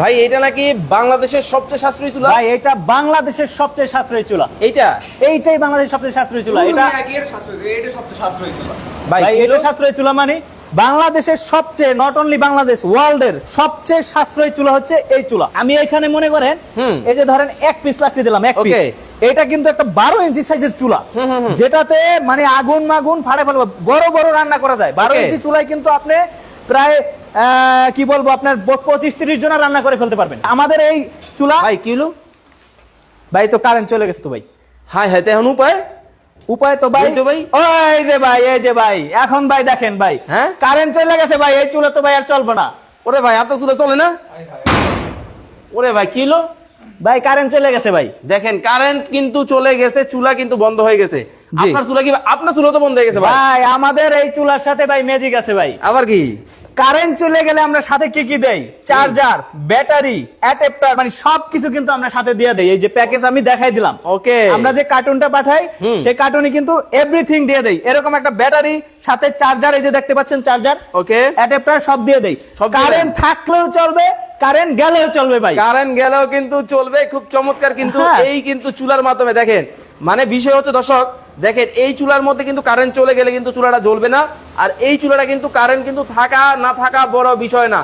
ভাই এটা নাকি বাংলাদেশের সবচেয়ে সাশ্রয়ী চুলা? ভাই এটা বাংলাদেশের সবচেয়ে সাশ্রয়ী চুলা। এইটাই বাংলাদেশের সবচেয়ে সাশ্রয়ী চুলা। এটা ভাই এটা সাশ্রয়ী চুলা মানে বাংলাদেশের সবচেয়ে, নট অনলি বাংলাদেশ, ওয়ার্ল্ড এর সবচেয়ে সাশ্রয়ী চুলা হচ্ছে এই চুলা। আমি এখানে মনে করেন এই যে ধরেন এক পিস লাকড়ি দিলাম, এক পিস, এটা কিন্তু একটা 12 ইঞ্চি সাইজের চুলা, যেটাতে মানে আগুন মাগুন ফাড়ে ফেলবো, বড় বড় রান্না করা যায়। 12 ইঞ্চি চুলায় কিন্তু আপনি প্রায় কি বলবো আপনার 25-30 জন রান্না করে ফেলতে পারবেন। আমাদের এই চুলা ভাই কিলো ভাই তো কারেন্ট চলে গেছে তো ভাই। হাই হাই, এখন উপায় তো ভাই, ভাই ওই যে ভাই, এই যে ভাই, এখন ভাই দেখেন ভাই, হ্যাঁ কারেন্ট চলে গেছে ভাই, এই চুলা তো ভাই আর চলবে না। ওরে ভাই আপনার চুলা চলে না? ওরে ভাই কিলো ভাই কারেন্ট চলে গেছে ভাই। দেখেন কারেন্ট কিন্তু চলে গেছে, চুলা কিন্তু বন্ধ হয়ে গেছে। আপনার চুলা কি? আপনার চুলা তো বন্ধ হয়ে গেছে ভাই। আমাদের এই চুলার সাথে ভাই ম্যাজিক আছে ভাই। আবার কি? কারেন্ট চলে গেলে আমরা সাথে কি কি দেই? চার্জার, ব্যাটারি, অ্যাডাপ্টার, মানে সবকিছু কিন্তু আমরা সাথে দিয়ে দেই। এই যে প্যাকেজ আমি দেখাই দিলাম, ওকে, আমরা যে কার্টুনটা পাঠাই সেই কার্টুনে কিন্তু এভরিথিং দিয়ে দেই। এরকম একটা ব্যাটারি, সাথে চার্জার, এই যে দেখতে পাচ্ছেন চার্জার, ওকে, অ্যাডাপ্টার সব দিয়ে দেই। কারেন্ট থাকলেও চলবে, কারেন্ট গেলেও চলবে ভাই, কারেন্ট গেলেও কিন্তু চলবে। খুব চমৎকার কিন্তু এই কিন্তু চুলার মাধ্যমে দেখেন, মানে বিষয় হচ্ছে দর্শক দেখেন, এই চুলার মধ্যে কিন্তু কারেন্ট চলে গেলে কিন্তু চুলাটা জ্বলবে না। আর এই চুলাটা কিন্তু কারেন্ট কিন্তু থাকা না থাকা বড় বিষয় না।